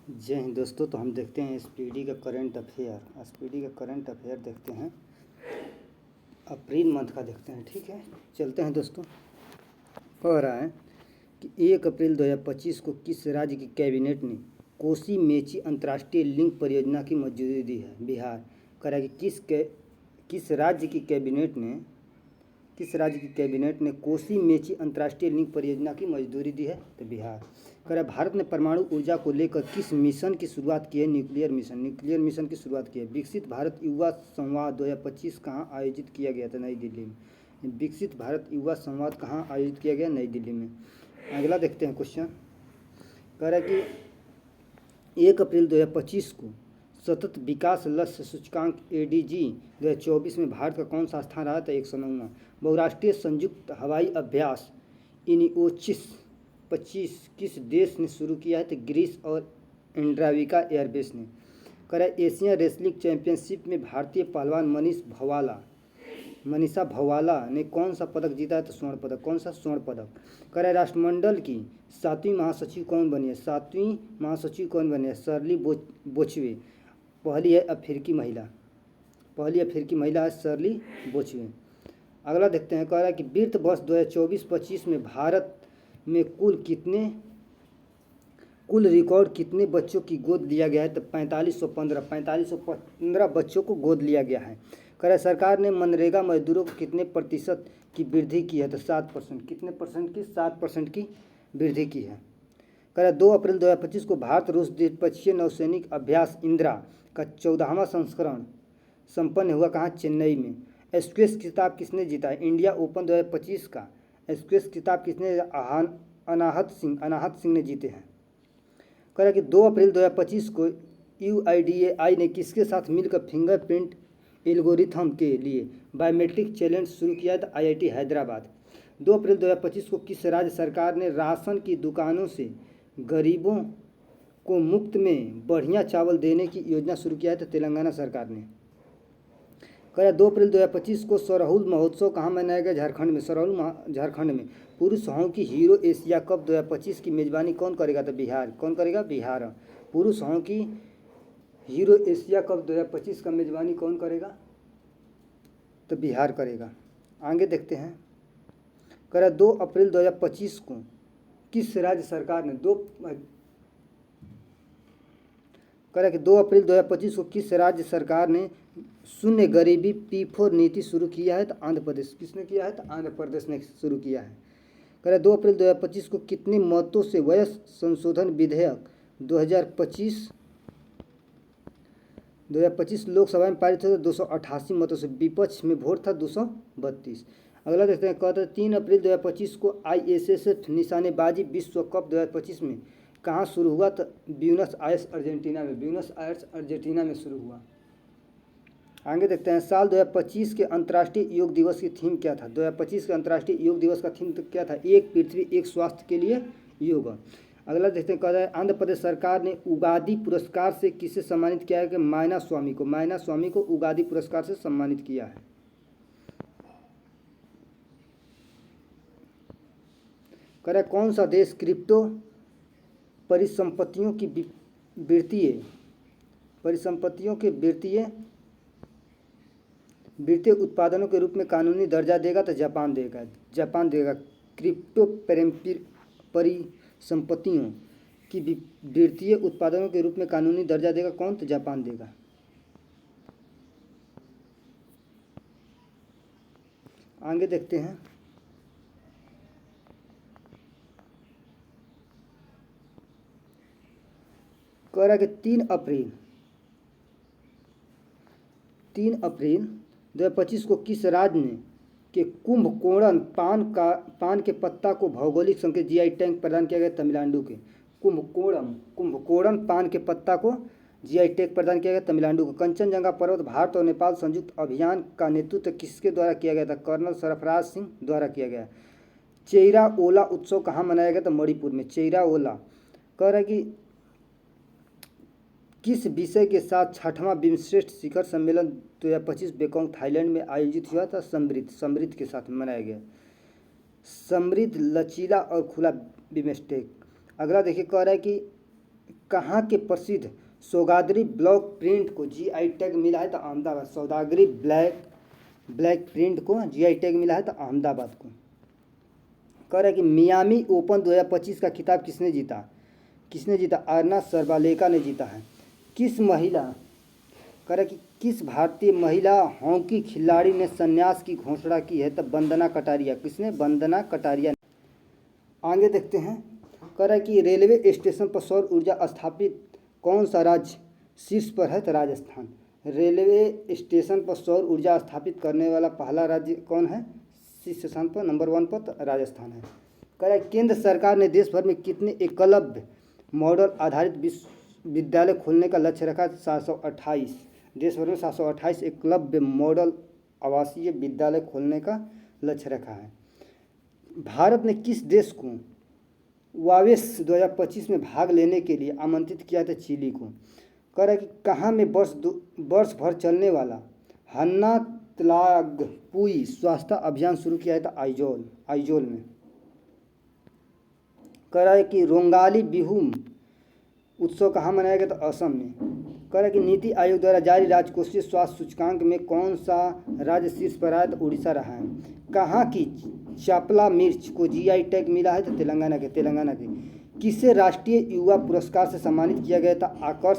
जय हिंद दोस्तों। तो हम देखते हैं एसपीडी का करंट अफेयर देखते हैं, अप्रैल मंथ का देखते हैं। ठीक है, चलते हैं दोस्तों। कह रहा है कि 1 अप्रैल 2025 को किस राज्य की कैबिनेट ने कोसी मेची अंतर्राष्ट्रीय लिंक परियोजना की मंजूरी दी है? बिहार। कह रहा है कि किस राज्य की कैबिनेट ने कोसी मेची अंतर्राष्ट्रीय लिंक परियोजना की मंजूरी दी है? तो बिहार। कह रहा है भारत ने परमाणु ऊर्जा को लेकर किस मिशन की शुरुआत की है? न्यूक्लियर मिशन की शुरुआत की है। विकसित भारत युवा संवाद 2025 कहाँ आयोजित किया गया था? नई दिल्ली में। विकसित भारत युवा संवाद कहाँ आयोजित किया गया? नई दिल्ली में। अगला देखते हैं क्वेश्चन। कह रहा है कि 1 अप्रैल 2025 को सतत विकास लक्ष्य सूचकांक एडीजी 2024 में भारत का कौन सा स्थान रहा था? 109वां। बहुराष्ट्रीय संयुक्त हवाई अभ्यास इनिओचिस 25 किस देश ने शुरू किया है? तो ग्रीस और एंड्राविका एयरबेस ने। कह रहा है एशियन रेसलिंग चैंपियनशिप में भारतीय पहलवान मनीषा भवाला ने कौन सा पदक जीता है? तो स्वर्ण पदक। कौन सा? स्वर्ण पदक। कह रहा है राष्ट्रमंडल की 7वीं महासचिव कौन बनी है? 7वीं महासचिव कौन बनी है? शर्ली बोचवे। पहली अफ्रीकी महिला है शर्ली बोचवे। अगला देखते हैं। कह रहा है कि वित्त वर्ष 2024-25 में भारत में कुल रिकॉर्ड कितने बच्चों की गोद लिया गया है? तो 4515 बच्चों को गोद लिया गया है। कह रहा है सरकार ने मनरेगा मजदूरों को कितने प्रतिशत की वृद्धि की है? तो 7%। कितने परसेंट की? 7% की वृद्धि की है। कह रहा है 2 अप्रैल 2025 को भारत रूस द्विपक्षीय नौसैनिक अभ्यास इंदिरा का 14वां संस्करण संपन्न हुआ कहाँ? चेन्नई में। स्क्वैश खिताब किसने जीता है? इंडिया ओपन 2025 का स्क्वैश खिताब किसने? अनाहत सिंह ने जीते हैं। कह रहा है कि 2 अप्रैल 2025 को UIDAI ने किसके साथ मिलकर फिंगरप्रिंट एल्गोरिथम के लिए बायोमेट्रिक चैलेंज शुरू किया था? IIT हैदराबाद। 2 अप्रैल 2025 को किस राज्य सरकार ने राशन की दुकानों से गरीबों को मुफ्त में बढ़िया चावल देने की योजना शुरू किया है? तो तेलंगाना सरकार ने। कह रहा है 2 अप्रैल 2025 को सरहुल महोत्सव कहाँ मनाया गया? झारखंड में। झारखंड में। पुरुष हॉकी हीरो एशिया कप 2025 की मेजबानी कौन करेगा? तो बिहार। कौन करेगा? बिहार। पुरुष हॉकी हीरो एशिया कप 2025 का मेजबानी कौन करेगा? तो बिहार करेगा। आगे देखते हैं। कह रहा है 2 अप्रैल 2025 को किस राज्य सरकार ने 2 अप्रैल 2025 को किस राज्य सरकार ने शून्य गरीबी P4 नीति शुरू किया है? तो आंध्र प्रदेश। किसने किया है? तो आंध्र प्रदेश ने शुरू किया है। कह रहा है 2 अप्रैल 2025 को कितने मतों से वयस संशोधन विधेयक 2025 लोकसभा में पारित हुआ? 288 मतों से। विपक्ष में वोट था 232। अगला देखते हैं। कहते हैं 3 अप्रैल 2025 को ISSF निशानेबाजी विश्व कप 2025 में कहाँ शुरू हुआ? तो ब्यूनस आयर्स अर्जेंटीना में शुरू हुआ। आगे देखते हैं। साल 2025 के अंतर्राष्ट्रीय योग दिवस की थीम क्या था? 2025 के अंतर्राष्ट्रीय योग दिवस का थीम तो क्या था? एक पृथ्वी एक स्वास्थ्य के लिए योग। अगला देखते हैं। कहता है आंध्र प्रदेश सरकार ने उगादी पुरस्कार से किसे सम्मानित किया है? कि मायना स्वामी को उगादी पुरस्कार से सम्मानित किया है। कह रहा है कौन सा देश क्रिप्टो परिसंपत्तियों के वित्तीय उत्पादनों के रूप में कानूनी दर्जा देगा? तो जापान देगा। क्रिप्टो परिसंपत्तियों की वित्तीय उत्पादनों के रूप में कानूनी दर्जा देगा कौन? तो जापान देगा। आगे देखते हैं। कह रहा है कि 3 अप्रैल 2025 को किस राज्य ने के कुंभकोणम पान के पत्ता को भौगोलिक संकेत GI टैग प्रदान किया गया? तमिलनाडु के। कुंभकोणम पान के पत्ता को GI टैग प्रदान किया गया तमिलनाडु को। कंचनजंगा पर्वत भारत और नेपाल संयुक्त अभियान का नेतृत्व किसके द्वारा किया गया था? कर्नल सरफराज सिंह द्वारा किया गया। चेइरा ओला उत्सव कहाँ मनाया गया? तो मणिपुर में। चेइरा ओला। कह रहा है कि किस विषय के साथ 6वां बिमस्टेक शिखर सम्मेलन 2025 बेकोंग थाईलैंड में आयोजित हुआ था? समृद्ध के साथ मनाया गया। समृद्ध, लचीला और खुला बिमस्टेक। अगला देखिए। कह रहा है कि कहाँ के प्रसिद्ध सौदागरी ब्लॉक प्रिंट को जीआई टैग मिला है? तो अहमदाबाद। सौदागरी ब्लैक प्रिंट को जीआई टैग मिला है तो अहमदाबाद को। कह रहा है कि मियामी ओपन 2025 का खिताब किसने जीता? किसने जीता? अरना सरबालेका ने जीता है। किस महिला, कह रहा है कि किस भारतीय महिला हॉकी खिलाड़ी ने संन्यास की घोषणा की है? तो वंदना कटारिया। किसने? वंदना कटारिया। आगे देखते हैं। कह रहा है कि रेलवे स्टेशन पर सौर ऊर्जा स्थापित कौन सा राज्य शीर्ष पर है? तो राजस्थान। रेलवे स्टेशन पर सौर ऊर्जा स्थापित करने वाला पहला राज्य कौन है? शीर्ष स्थान पर, नंबर 1 पर तो राजस्थान है। कह रहा है केंद्र सरकार ने देश भर में कितने एकलव्य मॉडल आधारित विद्यालय खोलने का लक्ष्य रखा? 728। देश भर में 728 एकलव्य मॉडल आवासीय विद्यालय खोलने का लक्ष्य रखा है। भारत ने किस देश को वावेस 2025 में भाग लेने के लिए आमंत्रित किया था? चिली को। कह रहा है कि कहाँ में वर्ष भर चलने वाला हन्ना त्लागपुई स्वास्थ्य अभियान शुरू किया है? था आइजोल में। कह रहा है कि रोंगाली बिहू उत्सव कहाँ मनाया गया? तो असम में। कह रहा है कि नीति आयोग द्वारा जारी राजकोषीय स्वास्थ्य सूचकांक में कौन सा राज्य शीर्ष पर आया? तो उड़ीसा रहा है। कहाँ की चापला मिर्च को जीआई टैग मिला है? तो तेलंगाना के। किसे राष्ट्रीय युवा पुरस्कार से सम्मानित किया गया था? आकर्ष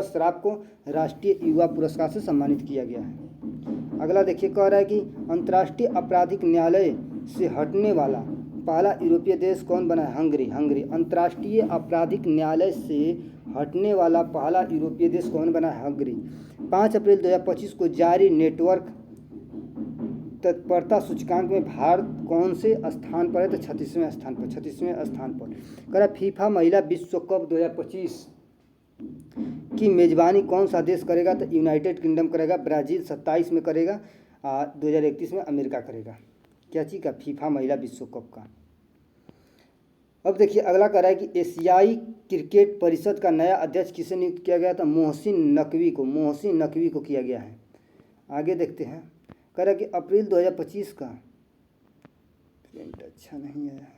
श्राप को राष्ट्रीय युवा पुरस्कार से सम्मानित किया गया है। अगला देखिए। कह रहा है कि अंतर्राष्ट्रीय आपराधिक न्यायालय से हटने वाला पहला यूरोपीय देश कौन बना है? हंगरी। अंतर्राष्ट्रीय आपराधिक न्यायालय से हटने वाला पहला यूरोपीय देश कौन बना है? हंगरी। 5 अप्रैल 2025 को जारी नेटवर्क तत्परता सूचकांक में भारत कौन से स्थान पर है? तो 36वें स्थान पर। कह रहा फीफा महिला विश्व कप 2025 की मेजबानी कौन सा देश करेगा? तो यूनाइटेड किंगडम करेगा। ब्राज़ील 27 में करेगा। 2031 में अमेरिका करेगा। क्या चीज़ का? फीफा महिला विश्व कप का। अब देखिए अगला कह रहा है कि एशियाई क्रिकेट परिषद का नया अध्यक्ष किसे नियुक्त किया गया? था मोहसिन नकवी को किया गया है। आगे देखते हैं। कह रहा है कि अप्रैल 2025 का प्रिंट अच्छा नहीं है।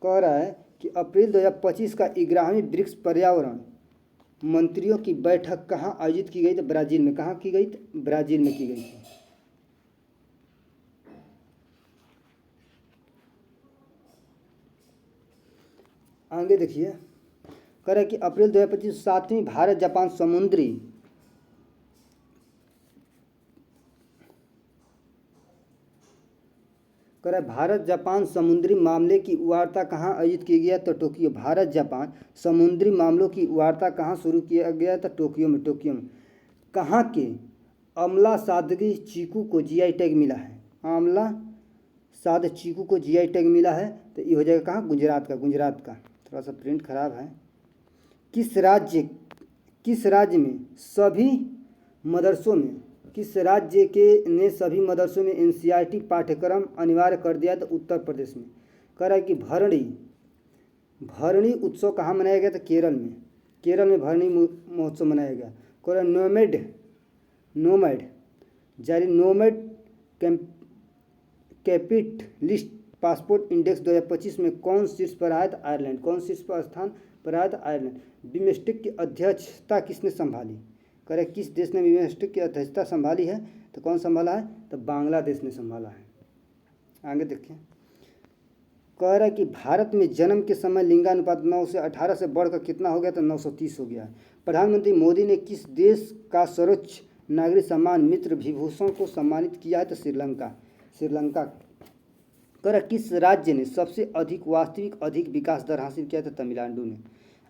कह रहा है कि अप्रैल 2025 का 11वीं ब्रिक्स पर्यावरण मंत्रियों की बैठक कहाँ आयोजित की गई? तो ब्राज़ील में। कहाँ की गई? ब्राज़ील में की गई थी। आगे देखिए। कह रहा है कि अप्रैल 2025 7वीं भारत जापान समुद्री मामले की वार्ता कहाँ आयोजित की गया? तो टोक्यो। भारत जापान समुद्री मामलों की वार्ता कहाँ शुरू किया गया? तो टोक्यो में। कहाँ के अमला सादगी चीकू को जीआई टैग मिला है? आमला साद चीकू को जीआई टैग मिला है तो ये हो जाएगा कहाँ? गुजरात का। थोड़ा सा प्रिंट खराब है। किस राज्य ने सभी मदरसों में एनसीईआरटी पाठ्यक्रम अनिवार्य कर दिया? तो उत्तर प्रदेश में। कह रहा है कि भरणी उत्सव कहाँ मनाया गया? था केरल में भरणी महोत्सव मनाया गया। कह रहा नोमैड कैपिटलिस्ट पासपोर्ट इंडेक्स 2025 में कौन शीर्ष पर आया? था आयरलैंड। कौन शीर्ष पर स्थान पर आया? था आयरलैंड। बिम्स्टेक की अध्यक्षता किसने संभाली? कह रहे किस देश ने बिम्स्टेक की अध्यक्षता संभाली है? तो कौन संभाला है? तो बांग्लादेश ने संभाला है। आगे देखें। कह रहा है कि भारत में जन्म के समय लिंगानुपात 9 से 18 से बढ़कर कितना हो गया? तो 930 हो गया है। प्रधानमंत्री मोदी ने किस देश का सर्वोच्च नागरिक सम्मान मित्र विभूषण को सम्मानित किया है? तो श्रीलंका। कह रहा किस राज्य ने सबसे अधिक विकास दर हासिल किया? था तमिलनाडु ने।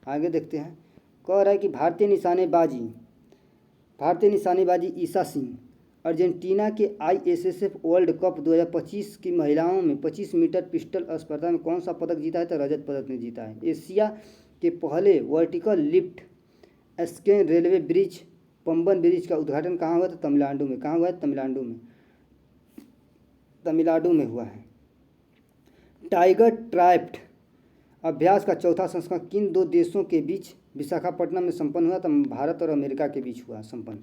आगे देखते हैं। कह रहा है कि भारतीय निशानेबाजी ईशा सिंह अर्जेंटीना के आईएसएसएफ वर्ल्ड कप 2025 की महिलाओं में 25 मीटर पिस्टल स्पर्धा में कौन सा पदक जीता है? तो रजत पदक ने जीता है। एशिया के पहले vertical lift scan railway bridge Pamban bridge का उद्घाटन कहाँ हुआ? था तमिलनाडु में। कहाँ हुआ है? तमिलनाडु में हुआ है। टाइगर ट्राइब्ड अभ्यास का चौथा संस्करण किन 2 देशों के बीच विशाखापट्टनम में संपन्न हुआ? तो भारत और अमेरिका के बीच हुआ संपन्न।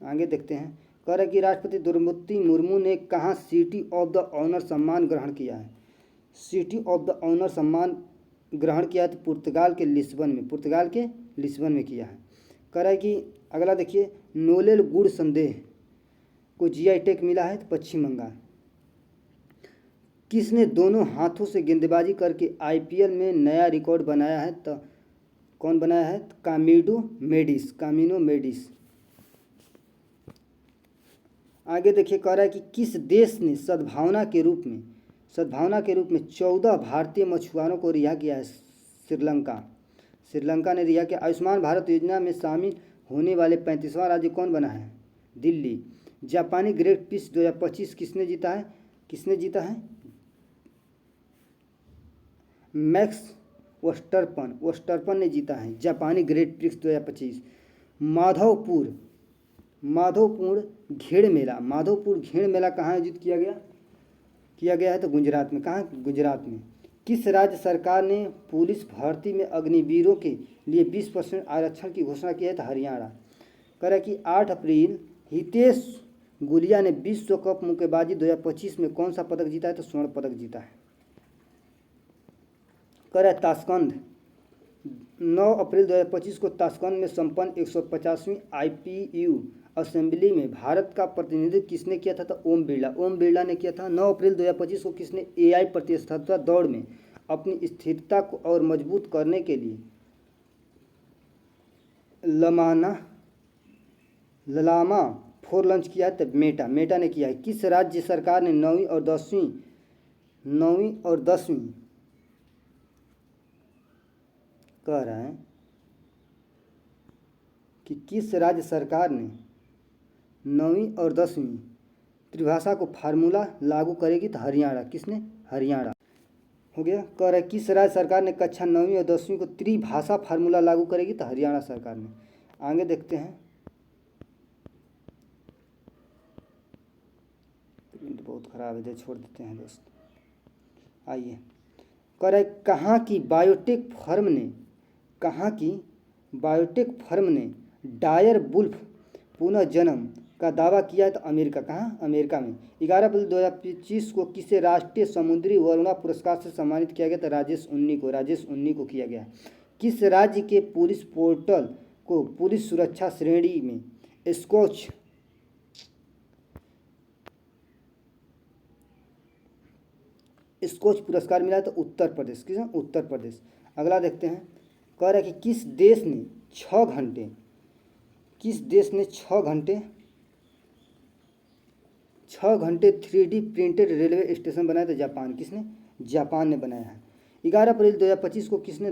आगे देखते हैं। कह रहा है कि राष्ट्रपति द्रौपदी मुर्मू ने कहाँ सिटी ऑफ द ऑनर सम्मान ग्रहण किया है। सिटी ऑफ द ऑनर सम्मान ग्रहण किया है तो पुर्तगाल के लिस्बन में, पुर्तगाल के लिस्बन में किया है। कह रहा है कि अगला देखिए, नोलेल गुड़ संदेह को जीआई टैग मिला है तो पश्चिम बंगाल। किसने दोनों हाथों से गेंदबाजी करके आईपीएल में नया रिकॉर्ड बनाया है तो कौन बनाया है? कामिनो मेडिस, कामिनो मेडिस। आगे देखिए, कह रहा है कि किस देश ने सद्भावना के रूप में 14 भारतीय मछुआरों को रिहा किया है? श्रीलंका। श्रीलंका ने रिहा किया। आयुष्मान भारत योजना में शामिल होने वाले 35वां राज्य कौन बना है? दिल्ली। जापानी ग्रेट प्रिक्स 2025 किसने जीता है? मैक्स वर्स्टरपन ने जीता है जापानी ग्रेट प्रिक्स 2025। माधवपुर घेड़ मेला कहाँ आयोजित किया गया है? तो गुजरात में। कहाँ? गुजरात में। किस राज्य सरकार ने पुलिस भर्ती में अग्निवीरों के लिए 20% आरक्षण की घोषणा की है? तो हरियाणा। कह रहा है कि 8 अप्रैल हितेश गुलिया ने विश्व कप मुक्केबाजी 2025 में कौन सा पदक जीता है? तो स्वर्ण पदक जीता है। कह रहा है ताशकंद, 9 अप्रैल 2025 को ताशकंद में संपन्न 150वीं IPU असेंबली में भारत का प्रतिनिधित्व किसने किया था? तो ओम बिरला ने किया था। 9 अप्रैल 2025 को किसने AI प्रतिस्पर्धा दौड़ में अपनी स्थिरता को और मजबूत करने के लिए ललामा 4 लॉन्च किया है? तो मेटा ने किया है। किस राज्य सरकार ने 9वीं और 10वीं कह रहा है कि किस राज्य सरकार ने 9वीं और 10वीं त्रिभाषा को फार्मूला लागू करेगी? तो हरियाणा। किसने? हरियाणा। हो गया। कह रहा है किस राज्य सरकार ने कक्षा 9वीं और 10वीं को त्रिभाषा फार्मूला लागू करेगी? तो हरियाणा सरकार ने। आगे देखते हैं, प्रिंट बहुत ख़राब है, छोड़ देते हैं दोस्त। आइए, कह रहा है कहाँ की बायोटेक फर्म ने डायर वुल्फ पुनः जन्म का दावा किया है? तो अमेरिका। कहाँ? अमेरिका में। 11 अप्रैल 2025 को किसे राष्ट्रीय समुद्री वरुणा पुरस्कार से सम्मानित किया गया? तो राजेश उन्नी को किया गया। किस राज्य के पुलिस पोर्टल को पुलिस सुरक्षा श्रेणी में स्कोच पुरस्कार मिला? तो उत्तर प्रदेश। उत्तर प्रदेश। अगला देखते हैं, कह रहा है कि किस देश ने 6 घंटे 3D प्रिंटेड रेलवे स्टेशन बनाया? तो जापान। किसने? जापान ने बनाया है। 11 अप्रैल 2025 को किसने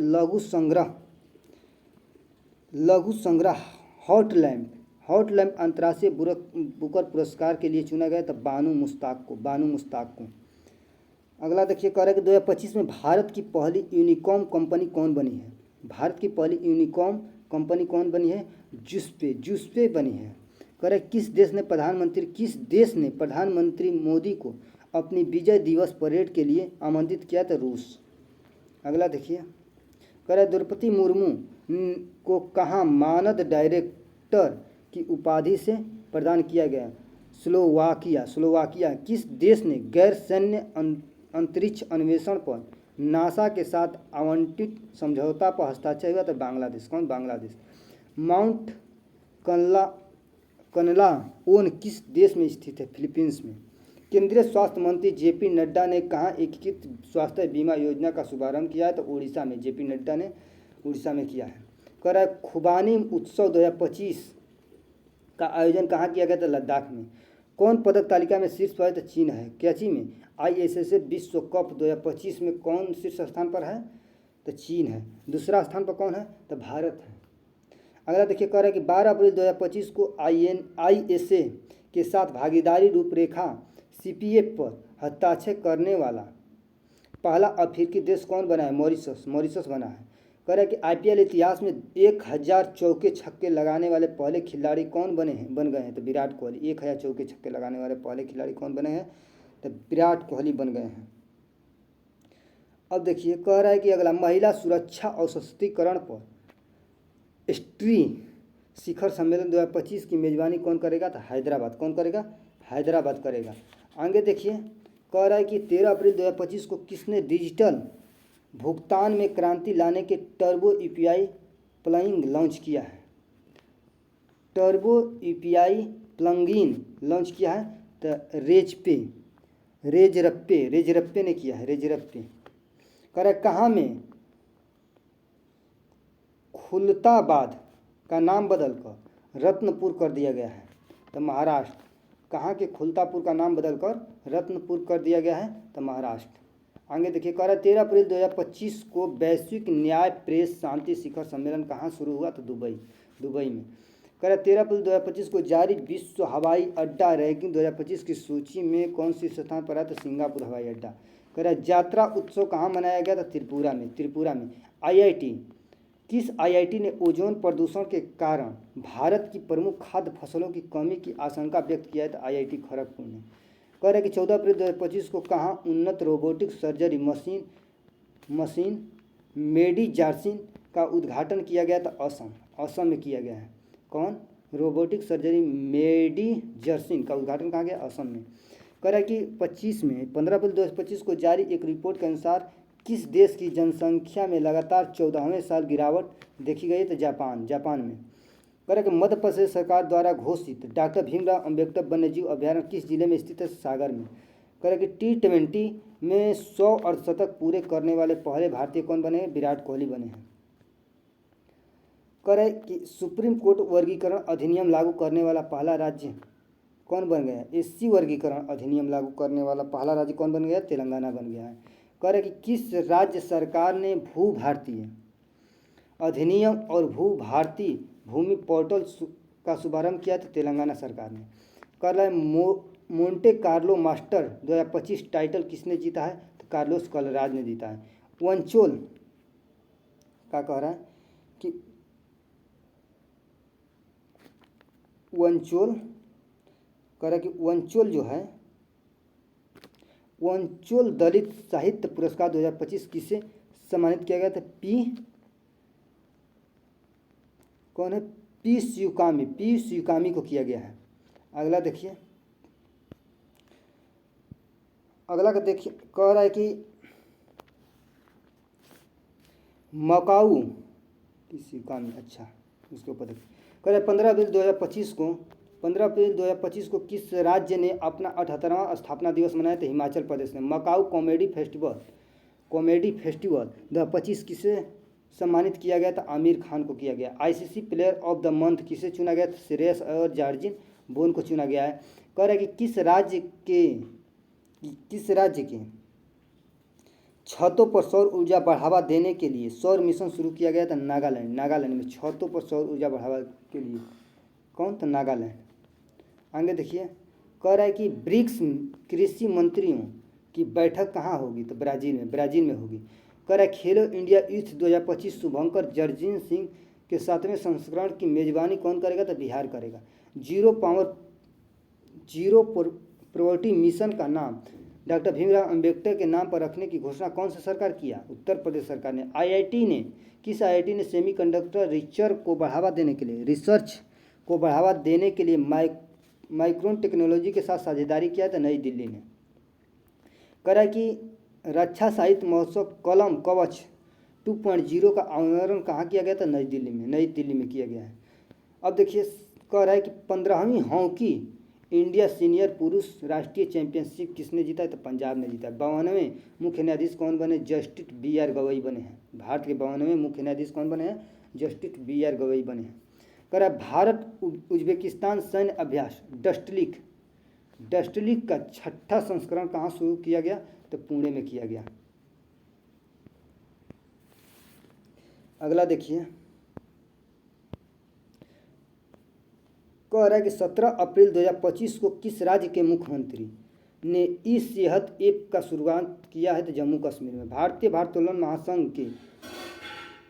लघु संग्रह हॉट लैम्प अंतर्राष्ट्रीय बुकर पुरस्कार के लिए चुना गया? तो बानू मुश्ताक को। अगला देखिए, कह रहा है कि 2025 में भारत की पहली यूनिकॉर्न कंपनी कौन बनी है? जुस्पे बनी है। कह रहा है किस देश ने प्रधानमंत्री मोदी को अपनी विजय दिवस परेड के लिए आमंत्रित किया? तो रूस। अगला देखिए, कह रहा है द्रौपदी मुर्मू को कहाँ मानद डायरेक्टर की उपाधि से प्रदान किया गया? स्लोवाकिया। किस देश ने गैर सैन्य अंतरिक्ष अन्वेषण पर नासा के साथ आवंटित समझौता पर हस्ताक्षर हुआ? तो बांग्लादेश। कौन? बांग्लादेश। माउंट कनलाओन किस देश में स्थित है? फिलीपींस में। केंद्रीय स्वास्थ्य मंत्री जेपी नड्डा ने कहाँ एकीकृत स्वास्थ्य बीमा योजना का शुभारंभ किया है? तो उड़ीसा में। जेपी नड्डा ने उड़ीसा में किया है। कह रहा है खुबानी उत्सव 2025 का आयोजन कहाँ किया गया? तो लद्दाख में। कौन पदक तालिका में शीर्ष पर है? तो चीन है। कराची में ISSA विश्व कप 2025 में कौन शीर्ष स्थान पर है? तो चीन है। दूसरा स्थान पर कौन है? तो भारत है। अगला देखिए, कह रहा है कि 12 अप्रैल 2025 को ISA के साथ भागीदारी रूपरेखा CPA पर हस्ताक्षर करने वाला पहला अफ्रीकी देश कौन बना है? मॉरिशस बना है। कह रहा है कि IPL इतिहास में 1000 चौके छक्के लगाने वाले पहले खिलाड़ी कौन बन गए हैं? तो विराट कोहली। 1000 चौके छक्के लगाने वाले पहले खिलाड़ी कौन बने हैं? तो विराट कोहली बन गए हैं। अब देखिए, कह रहा है कि अगला महिला सुरक्षा और सशक्तिकरण पर शिखर सम्मेलन 2025 की मेजबानी कौन करेगा? तो हैदराबाद। कौन करेगा? हैदराबाद करेगा। आगे देखिए, कह रहा है कि 13 अप्रैल 2025 को किसने डिजिटल भुगतान में क्रांति लाने के टर्बो यूपीआई प्लगिन लॉन्च किया है? टर्बो यूपीआई प्लगिन लॉन्च किया है तो रेजरप्पे ने किया है। रेजरप्पे कह रहा है कहाँ में? खुलताबाद का नाम बदलकर रत्नपुर कर दिया गया है। तो महाराष्ट्र। कहाँ के खुलतापुर का नाम बदलकर रत्नपुर कर दिया गया है? तो महाराष्ट्र। आगे देखिए, कह रहा है 13 अप्रैल 2025 को वैश्विक न्याय प्रेस शांति शिखर सम्मेलन कहाँ शुरू हुआ? तो दुबई में। कह रहा है 13 अप्रैल 2025 को जारी विश्व हवाई अड्डा रैंकिंग 2025 की सूची में कौन सी स्थान पर है? तो सिंगापुर हवाई अड्डा। कह रहा है यात्रा उत्सव कहाँ मनाया गया? तो त्रिपुरा में। आईआईटी, किस आईआईटी ने ओजोन प्रदूषण के कारण भारत की प्रमुख खाद्य फसलों की कमी की आशंका व्यक्त किया है? तो आईआईटी खड़गपुर ने। कह रहा है कि 14 अप्रैल 2025 को कहाँ उन्नत रोबोटिक सर्जरी मशीन मेडीजार्सिन का उद्घाटन किया गया? तो असम में किया गया है। कौन? रोबोटिक सर्जरी मेडीजार्सिन का उद्घाटन कहाँ गया? असम में। कह रहा है कि 15 अप्रैल 2025 को जारी एक रिपोर्ट के अनुसार किस देश की जनसंख्या में लगातार 14वें साल गिरावट देखी गई? तो जापान में। कह रहा है कि मध्य प्रदेश सरकार द्वारा घोषित डॉक्टर भीमराव अंबेडकर वन्यजीव अभयारण्य किस जिले में स्थित है? सागर में। कह रहा है कि T20 में 100 अर्धशतक पूरे करने वाले पहले भारतीय कौन बने हैं? विराट कोहली बने हैं। कह रहा है कि सुप्रीम कोर्ट वर्गीकरण अधिनियम लागू करने वाला पहला राज्य कौन बन गया? एससी वर्गीकरण अधिनियम लागू करने वाला पहला राज्य कौन बन गया? तेलंगाना बन गया है। कह रहा है कि किस राज्य सरकार ने भू भारतीय अधिनियम और भू भारती भूमि पोर्टल का शुभारंभ किया? तो तेलंगाना सरकार ने। कह रहा है मोंटे कार्लो मास्टर 2025 टाइटल किसने जीता है? तो कार्लोस कलराज ने जीता है। वंचोल का कह रहा है कि वंचोल जो है, वंचोल दलित साहित्य पुरस्कार 2025 किसे सम्मानित किया गया? था कौन है? पी स्यूकामी को किया गया है। अगला देखिए, कह रहा है कि मकाऊ की स्यूकामी, अच्छा उसके ऊपर देखिए। कह रहा है 15 अप्रैल 2025 को किस राज्य ने अपना 78वां स्थापना दिवस मनाया? तो हिमाचल प्रदेश ने। मकाऊ कॉमेडी फेस्टिवल 2025 किसे सम्मानित किया गया? तो आमिर खान को किया गया। ICC player of the month किसे चुना गया? तो श्रेयस और जॉर्जिन बोन को चुना गया है। कह रहा है कि किस राज्य के छतों पर सौर ऊर्जा बढ़ावा देने के लिए सौर मिशन शुरू किया गया? था नागालैंड में छतों पर सौर ऊर्जा बढ़ावा के लिए। कौन? तो नागालैंड। आगे देखिए, कह रहा है कि ब्रिक्स कृषि मंत्रियों की बैठक कहाँ होगी? तो ब्राज़ील में होगी। कह रहा है खेलो इंडिया यूथ 2025 शुभंकर जर्जिन सिंह के 7वें संस्करण की मेजबानी कौन करेगा? तो बिहार करेगा। जीरो पॉवर्टी मिशन का नाम डॉक्टर भीमराव अंबेडकर के नाम पर रखने की घोषणा कौन सी सरकार किया? उत्तर प्रदेश सरकार ने। किस आईआईटी ने सेमीकंडक्टर रिसर्च को बढ़ावा देने के लिए माइक्रोन टेक्नोलॉजी के साथ साझेदारी किया? था नई दिल्ली ने। कह रहा है कि रक्षा साहित्य महोत्सव कलम कवच 2.0 का अनावरण कहाँ किया गया था? नई दिल्ली में किया गया है। अब देखिए, कह रहा है कि 15वीं हॉकी इंडिया सीनियर पुरुष राष्ट्रीय चैंपियनशिप किसने जीता है? तो पंजाब ने जीता है। 52वें मुख्य न्यायाधीश कौन बने? जस्टिस BR गवई बने हैं। भारत के 52वें मुख्य न्यायाधीश कौन बने हैं? जस्टिस BR गवई बने हैं। कह रहा है भारत उज्बेकिस्तान सैन्य अभ्यास डस्टलिक का 6ठा संस्करण कहाँ शुरू किया गया? तो पुणे में किया गया। अगला देखिए, कह रहा है कि 17 अप्रैल 2025 को किस राज्य के मुख्यमंत्री ने ई सेहत ऐप का शुरुआत किया है? तो जम्मू कश्मीर में। भारतीय भारोत्तोलन महासंघ के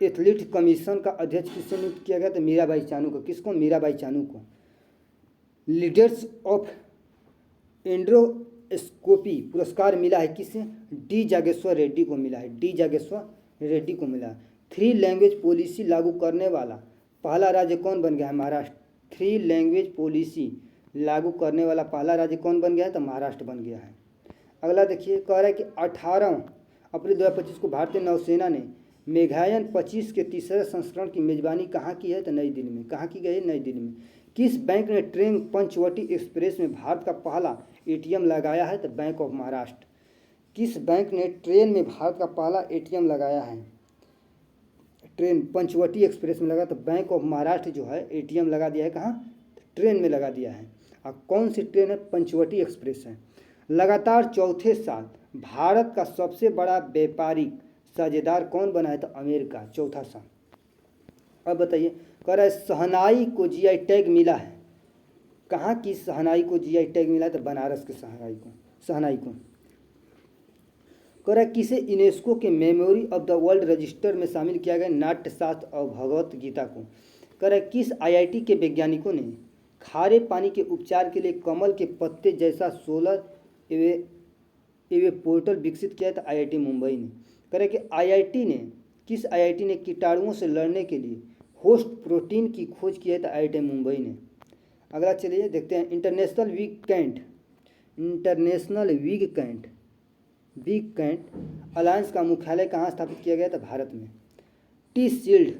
एथलीट कमीशन का अध्यक्ष किससे नियुक्त किया गया? तो मीराबाई चानू को। किसको? मीराबाई चानू को। लीडर्स ऑफ एंडोस्कोपी पुरस्कार मिला है किसे? डी जागेश्वर रेड्डी को मिला है। 3 लैंग्वेज पॉलिसी लागू करने वाला पहला राज्य कौन बन गया है? महाराष्ट्र। 3 लैंग्वेज पॉलिसी लागू करने वाला पहला राज्य कौन बन गया है? तो महाराष्ट्र बन गया है। अगला देखिए, कह रहा है कि 18 अप्रैल 2025 को भारतीय नौसेना ने मेघायन 25 के तीसरे संस्करण की मेजबानी कहाँ की है? तो नई दिल्ली में। कहाँ की गई है? नई दिल्ली में। किस बैंक ने ट्रेन पंचवटी एक्सप्रेस में भारत का पहला एटीएम लगाया है? तो बैंक ऑफ महाराष्ट्र। किस बैंक ने ट्रेन में भारत का पहला एटीएम लगाया है? ट्रेन पंचवटी एक्सप्रेस में लगा, तो बैंक ऑफ महाराष्ट्र जो है एटीएम लगा दिया है। कहाँ? ट्रेन में लगा दिया है। और कौन सी ट्रेन है? पंचवटी एक्सप्रेस है। लगातार चौथे साल भारत का सबसे बड़ा व्यापारिक साझेदार कौन बना है? तो अमेरिका, चौथा साल। अब बताइए, कह रहा है शहनाई को जीआई टैग मिला है। कहाँ की शहनाई को जीआई टैग मिला है? तो बनारस के शहनाई को। कह रहा है किसे यूनेस्को के memory of the world register में शामिल किया गया? नाट्यशास्त्र और भगवत गीता को। कह रहा है किस आईआईटी के वैज्ञानिकों ने खारे पानी के उपचार के लिए कमल के पत्ते जैसा सोलर पोर्टल विकसित किया? तो आईआईटी मुंबई ने। कह रहा है कि किस आईआईटी ने कीटाणुओं से लड़ने के लिए होस्ट प्रोटीन की खोज की है? तो आईआईटी मुंबई ने। अगला चलिए देखते हैं, इंटरनेशनल वीक कैंट अलायंस का मुख्यालय कहाँ स्थापित किया गया? था भारत में। टी शील्ड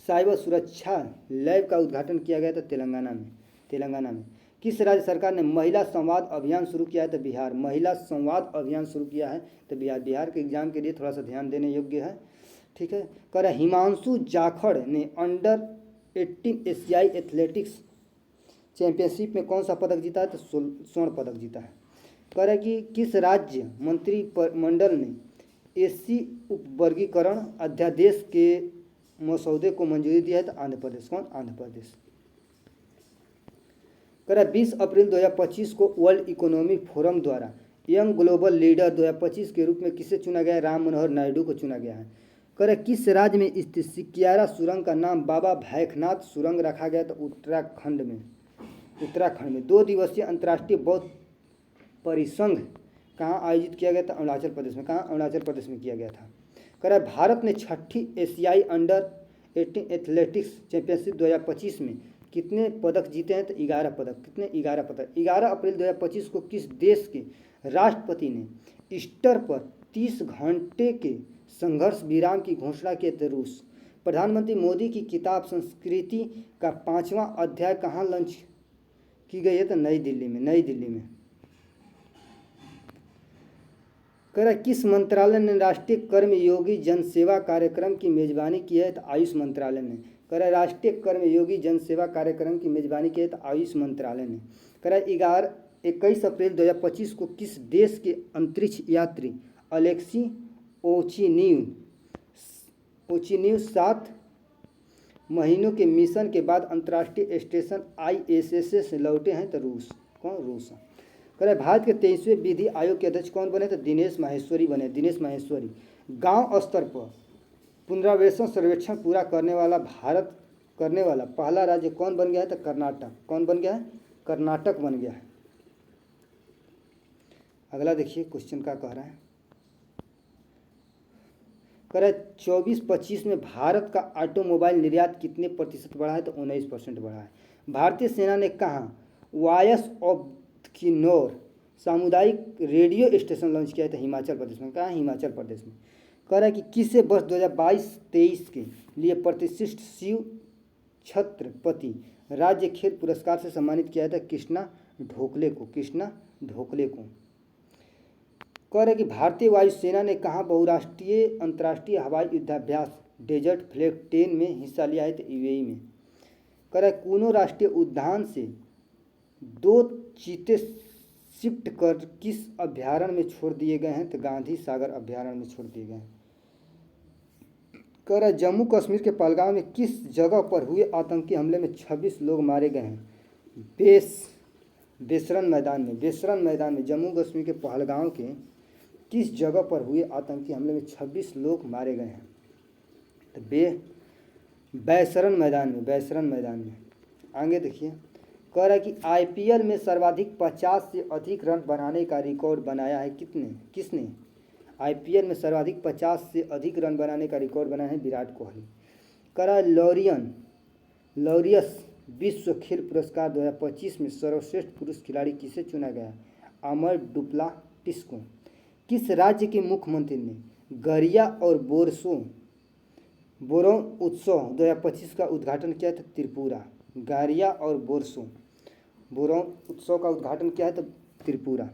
साइबर सुरक्षा लैब का उद्घाटन किया गया था तेलंगाना में। किस राज्य सरकार ने महिला संवाद अभियान शुरू किया है? तो बिहार। महिला संवाद अभियान शुरू किया है तो बिहार के एग्जाम के लिए थोड़ा सा ध्यान देने योग्य है। ठीक है। कह रहा हिमांशु जाखड़ ने अंडर 18 एशियाई एथलेटिक्स चैंपियनशिप में कौन सा पदक जीता है? तो स्वर्ण पदक जीता है। कह रहा है कि किस राज्य मंत्रिमंडल ने एससी उपवर्गीकरण अध्यादेश के मसौदे को मंजूरी दी है? तो आंध्र प्रदेश। कौन? आंध्र प्रदेश। कह रहा 20 अप्रैल 2025 को वर्ल्ड इकोनॉमिक फोरम द्वारा यंग ग्लोबल लीडर 2025 के रूप में किसे चुना गया है? राम मनोहर नायडू को चुना गया है। कह रहा किस राज्य में स्थित सिकियारा सुरंग का नाम बाबा भैखनाथ सुरंग रखा गया? तो उत्तराखंड में। 2 दिवसीय अंतर्राष्ट्रीय बौद्ध परिसंघ कहाँ आयोजित किया गया था? अरुणाचल प्रदेश में। कहाँ? अरुणाचल प्रदेश में किया गया था। कह रहा है भारत ने 6ठी एशियाई अंडर 18 एथलेटिक्स चैंपियनशिप 2025 में कितने पदक जीते हैं? तो 11 पदक। कितने? 11 पदक। 11 अप्रैल 2025 को किस देश के राष्ट्रपति ने ईस्टर पर 30 घंटे के संघर्ष विराम की घोषणा की? तो रूस। प्रधानमंत्री मोदी की किताब संस्कृति का 5वां अध्याय कहाँ लॉन्च की गई है? तो नई दिल्ली में। कह रहा किस मंत्रालय ने राष्ट्रीय कर्मयोगी जनसेवा कार्यक्रम की मेजबानी की है? तो आयुष मंत्रालय ने। कह रहा राष्ट्रीय कर्मयोगी जनसेवा कार्यक्रम की मेजबानी की है? तो आयुष मंत्रालय ने। कह रहा 21 अप्रैल 2025 को किस देश के अंतरिक्ष यात्री अलेक्सी ओचिनिव 7 महीनों के मिशन के बाद अंतर्राष्ट्रीय स्टेशन ISS से लौटे हैं? तो रूस। कौन? रूस। कह रहा भारत के 23वें विधि आयोग के अध्यक्ष कौन बने? तो दिनेश माहेश्वरी बने। गांव स्तर पर पुनरावलोकन सर्वेक्षण पूरा करने वाला पहला राज्य कौन बन गया है? तो कर्नाटक। कौन बन गया है? कर्नाटक बन गया है। अगला देखिए क्वेश्चन क्या कह रहा है। कह रहा है 24-25 में भारत का ऑटोमोबाइल निर्यात कितने प्रतिशत बढ़ा है? तो 19% बढ़ा है। भारतीय सेना ने कहाँ वॉयस ऑफ किन्नौर सामुदायिक रेडियो स्टेशन लॉन्च किया है? तो हिमाचल प्रदेश में। कहाँ? हिमाचल प्रदेश में। कह रहा है कि किसे वर्ष 2022-23 के लिए प्रतिष्ठित शिव छत्रपति राज्य खेल पुरस्कार से सम्मानित किया था? कृष्णा ढोकले को। कह रहे कि भारतीय वायुसेना ने कहाँ बहुराष्ट्रीय अंतर्राष्ट्रीय हवाई युद्धाभ्यास डेजर्ट फ्लैग 10 में हिस्सा लिया है? तो UAE में। कह रहा है कूनो राष्ट्रीय उद्यान से 2 चीते शिफ्ट कर किस अभ्यारण्य में छोड़ दिए गए हैं? तो गांधी सागर अभ्यारण्य में छोड़ दिए गए हैं। कह रहा है जम्मू कश्मीर के पहलगाम में किस जगह पर हुए आतंकी हमले में 26 लोग मारे गए हैं? बेसरन मैदान में। जम्मू कश्मीर के पहलगाम के किस जगह पर हुए आतंकी हमले में 26 लोग मारे गए हैं? तो बेसरन मैदान में। आगे देखिए, कह रहा है कि IPL में सर्वाधिक 50 से अधिक रन बनाने का रिकॉर्ड बनाया है किसने? IPL में सर्वाधिक 50 से अधिक रन बनाने का रिकॉर्ड बनाया है विराट कोहली। कह रहा है लॉरियस विश्व खेल पुरस्कार 2025 में सर्वश्रेष्ठ पुरुष खिलाड़ी किसे चुना गया? अमर डुप्लाटिस को। किस राज्य के मुख्यमंत्री ने गरिया और बोरों उत्सव 2025 का उद्घाटन किया था? त्रिपुरा। गारिया और बोरों उत्सव का उद्घाटन किया है तो त्रिपुरा।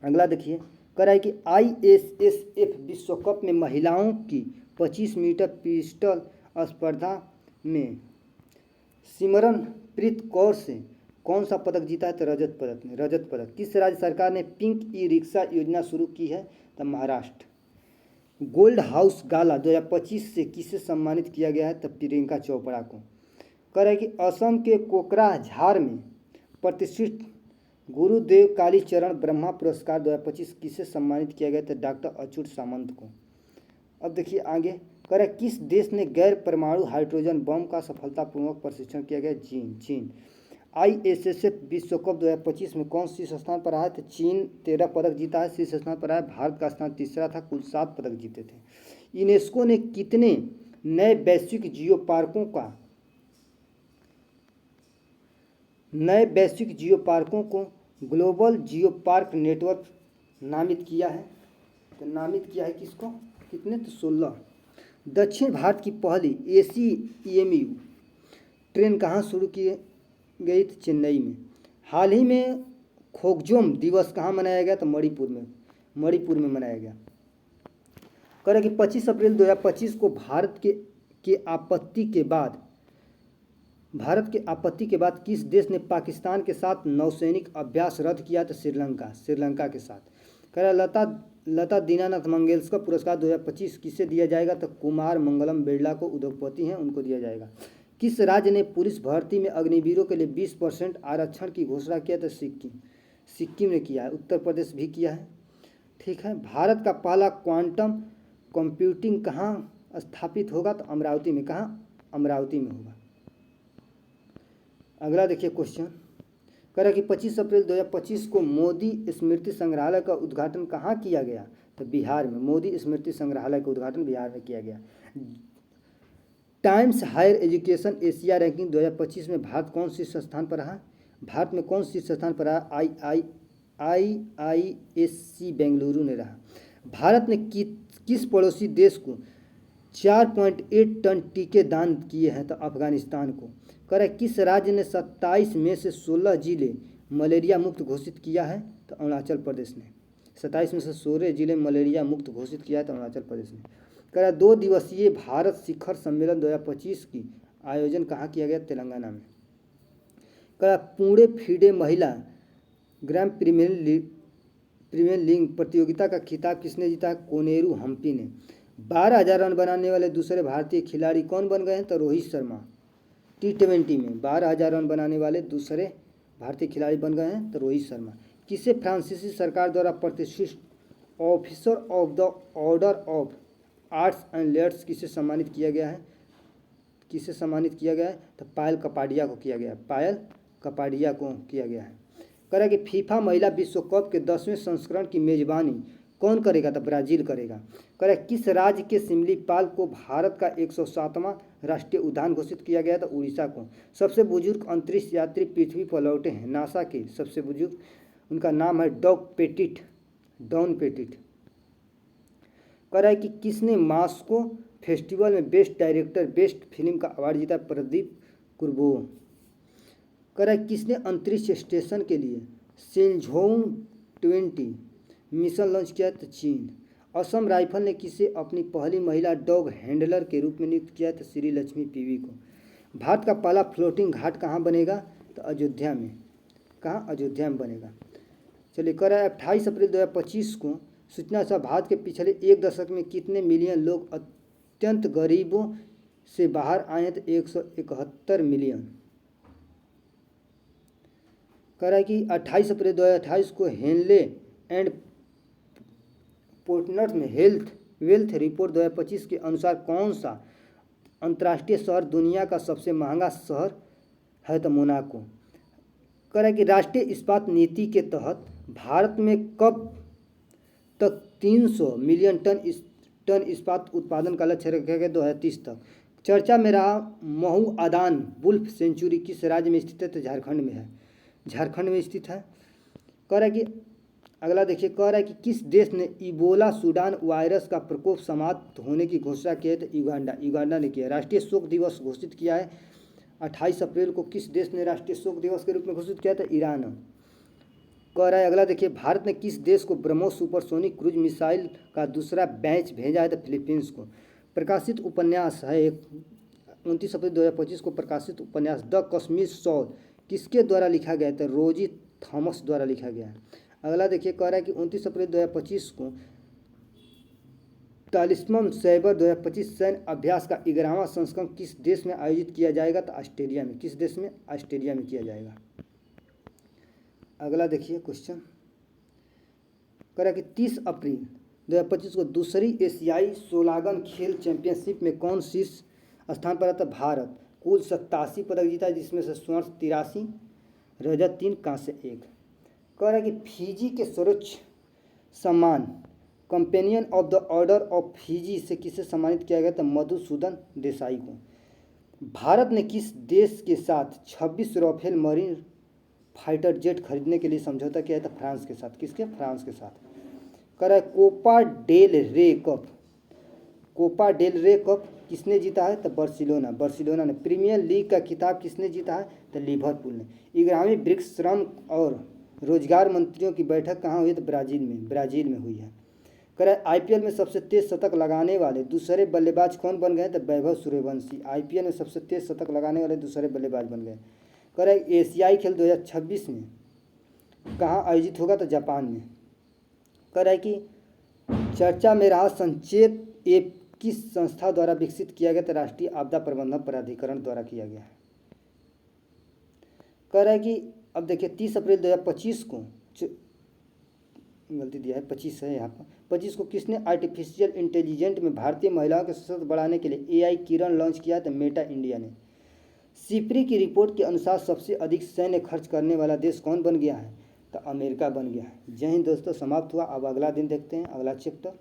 अगला देखिए, कह रहा है कि ISSF विश्व कप में महिलाओं की 25 मीटर पिस्टल स्पर्धा में सिमरनप्रीत कौर से कौन सा पदक जीता है? तो रजत पदक। किस राज्य सरकार ने पिंक ई रिक्शा योजना शुरू की है? तो महाराष्ट्र। गोल्ड हाउस गाला 2025 से किसे सम्मानित किया गया है? तो प्रियंका चोपड़ा को। कह रहा है कि असम के कोकराझार में प्रतिष्ठित गुरुदेव कालीचरण ब्रह्मा पुरस्कार 2025 किसे सम्मानित किया गया? तो डॉक्टर अच्युत सामंत को। अब देखिए आगे, कह रहा है किस देश ने गैर परमाणु हाइड्रोजन बम का सफलतापूर्वक परीक्षण किया गया? चीन। ISSF विश्व कप 2025 में कौन शीर्ष स्थान पर रहा है? तो चीन 13 पदक जीता है, शीर्ष स्थान पर रहा है। भारत का स्थान तीसरा था, कुल 7 पदक जीते थे। यूनेस्को ने कितने नए वैश्विक जियो पार्कों को ग्लोबल जियो पार्क नेटवर्क नामित किया है? तो नामित किया है किसको? कितने? तो 16। दक्षिण भारत की पहली ACEMU ट्रेन कहाँ शुरू की गई थी? चेन्नई में। हाल ही में खोकजोम दिवस कहाँ मनाया गया? तो मणिपुर में मनाया गया। कह रहा कि 25 अप्रैल 2025 को भारत के आपत्ति के बाद किस देश ने पाकिस्तान के साथ नौसैनिक अभ्यास रद्द किया? तो श्रीलंका के साथ। कह रहा लता दीनानाथ मंगेशकर पुरस्कार 2025 किसे दिया जाएगा? तो कुमार मंगलम बिरला को, उद्योगपति हैं, उनको दिया जाएगा। किस राज्य ने पुलिस भर्ती में अग्निवीरों के लिए 20% आरक्षण की घोषणा किया? तो सिक्किम ने किया है। उत्तर प्रदेश भी किया है। ठीक है। भारत का पहला क्वांटम कंप्यूटिंग कहाँ स्थापित होगा? तो अमरावती में। कहाँ? अमरावती में होगा। अगला देखिए क्वेश्चन, कह रहा कि 25 अप्रैल 2025 को मोदी स्मृति संग्रहालय का उद्घाटन कहाँ किया गया? तो बिहार में। मोदी स्मृति संग्रहालय का उद्घाटन बिहार में किया गया। Times Higher Education Asia ranking 2025 में भारत कौन शीर्ष स्थान पर रहा? भारत में कौन शीर्ष स्थान पर रहा? IISc बेंगलुरु ने रहा। भारत ने किस पड़ोसी देश को 4.8 टन टीके दान किए हैं? तो अफगानिस्तान को। कह रहा है किस राज्य ने 27 में से 16 जिले मलेरिया मुक्त घोषित किया है? तो अरुणाचल प्रदेश ने। 27 में से 16 जिले मलेरिया मुक्त घोषित किया है तो अरुणाचल प्रदेश ने। कह रहा 2 दिवसीय भारत शिखर सम्मेलन 2025 की आयोजन कहाँ किया गया? तेलंगाना में। कह रहा पुणे फीडे महिला ग्राम प्रीमियर लीग प्रतियोगिता का खिताब किसने जीता है? कोनेरू हम्पी ने। 12,000 रन बनाने वाले दूसरे भारतीय खिलाड़ी कौन बन गए हैं? तो रोहित शर्मा। T20 में 12,000 रन बनाने वाले दूसरे भारतीय खिलाड़ी बन गए हैं तो रोहित शर्मा। किसे फ्रांसीसी सरकार द्वारा प्रतिष्ठित officer of the order of arts and letters किसे सम्मानित किया गया है? तो पायल कपाडिया को किया गया है। कह रहा है कि फीफा महिला विश्व कप के 10वें संस्करण की मेजबानी कौन करेगा? तो ब्राजील करेगा। कह रहा है किस राज्य के सिमलीपाल को भारत का 107वां राष्ट्रीय उद्यान घोषित किया गया? तो उड़ीसा को। सबसे बुजुर्ग अंतरिक्ष यात्री पृथ्वी पर लौटे हैं, नासा के सबसे बुजुर्ग, उनका नाम है डॉन पेटिट। कह रहा है कि किसने मास्को फेस्टिवल में बेस्ट डायरेक्टर बेस्ट फिल्म का अवार्ड जीता? प्रदीप कुरबो। कह रहा है किसने अंतरिक्ष स्टेशन के लिए सेंझोंग 20 मिशन लॉन्च किया? तो चीन। असम राइफल ने किसे अपनी पहली महिला डॉग हैंडलर के रूप में नियुक्त किया? तो श्री लक्ष्मी पीवी को। भारत का पहला फ्लोटिंग घाट कहाँ बनेगा? तो अयोध्या में। कहाँ? अयोध्या में बनेगा। चलिए, कह रहा है 28 अप्रैल 2025 को सूचना सा भारत के पिछले 1 दशक में कितने मिलियन लोग अत्यंत गरीबों से बाहर आए हैं? तो 171 मिलियन। कह रहा है कि 28 अप्रैल 2028 को हेनले एंड पोर्टनर में वेल्थ रिपोर्ट 2025 के अनुसार कौन सा अंतर्राष्ट्रीय शहर दुनिया का सबसे महंगा शहर है? तो मोनाको। कह रहा है कि राष्ट्रीय इस्पात नीति के तहत भारत में कब तक 300 मिलियन टन इस्पात उत्पादन का लक्ष्य रखा गया? 2030 तक। चर्चा में रहा महू आदान वुल्फ सेंचुरी किस राज्य में स्थित है? तो झारखंड में है, झारखंड में स्थित है। कह रहा है कि अगला देखिए, कह रहा है कि किस देश ने इबोला सूडान वायरस का प्रकोप समाप्त होने की घोषणा की है? तो युगांडा, युगांडा ने किया। राष्ट्रीय शोक दिवस घोषित किया है 28 अप्रैल को। किस देश ने राष्ट्रीय शोक दिवस के रूप में घोषित किया था? ईरान। कह रहा है अगला देखिए, भारत ने किस देश को ब्रह्मोस सुपरसोनिक क्रूज मिसाइल का दूसरा बैच भेजा है? तो फिलीपींस को। प्रकाशित उपन्यास है एक 29 अप्रैल 2025 को प्रकाशित उपन्यास द कश्मीर शॉल किसके द्वारा लिखा गया था? रोजी थॉमस द्वारा लिखा गया है। अगला देखिए, कह रहा है कि 29 अप्रैल 2025 को 40वां साइबर 2025 सैन्य अभ्यास का 11वां संस्करण किस देश में आयोजित किया जाएगा? तो ऑस्ट्रेलिया में। किस देश में? ऑस्ट्रेलिया में किया जाएगा। अगला देखिए क्वेश्चन, कह रहा है कि 30 अप्रैल 2025 को दूसरी एशियाई सोलागन खेल चैंपियनशिप में कौन शीर्ष स्थान पर आता? भारत। कुल 87 पदक जीता, जिसमें से स्वर्ण 83, रजत 3, कांस्य 1। कह रहा है कि फिजी के सर्वोच्च सम्मान companion of the order of Fiji से किसे सम्मानित किया गया? था मधुसूदन देसाई को। भारत ने किस देश के साथ 26 राफेल मरीन फाइटर जेट खरीदने के लिए समझौता किया था? फ्रांस के साथ। किसके? फ्रांस के साथ। कह रहा है कोपा डेल रे कप, कोपा डेल रे कप किसने जीता है? तो बार्सिलोना, बार्सिलोना ने। प्रीमियर लीग का खिताब किसने जीता है? तो लिवरपूल ने। 11वीं ब्रिक्स श्रम और रोजगार मंत्रियों की बैठक कहाँ हुई? तो ब्राज़ील में, ब्राज़ील में हुई है। कह रहा है आईपीएल में सबसे तेज शतक लगाने वाले दूसरे बल्लेबाज कौन बन गए? तो वैभव सूर्यवंशी आईपीएल में सबसे तेज शतक लगाने वाले दूसरे बल्लेबाज बन गए। कह रहा है एशियाई खेल 2026 में कहाँ आयोजित होगा? तो जापान में। कह रहा है कि चर्चा में रहा संचेत ऐप किस संस्था द्वारा विकसित किया गया? तो राष्ट्रीय आपदा प्रबंधन प्राधिकरण द्वारा किया गया है। कह रहा है कि अब देखिए 30 अप्रैल 2025 को, गलती दिया है 25 है यहाँ पर, 25 को किसने आर्टिफिशियल इंटेलिजेंट में भारतीय महिलाओं के सशक्त बढ़ाने के लिए एआई किरण लॉन्च किया? तो मेटा इंडिया ने। सिप्री की रिपोर्ट के अनुसार सबसे अधिक सैन्य खर्च करने वाला देश कौन बन गया है? तो अमेरिका बन गया है। जय हिंद दोस्तों, समाप्त हुआ। अब अगला दिन देखते हैं, अगला चैप्टर।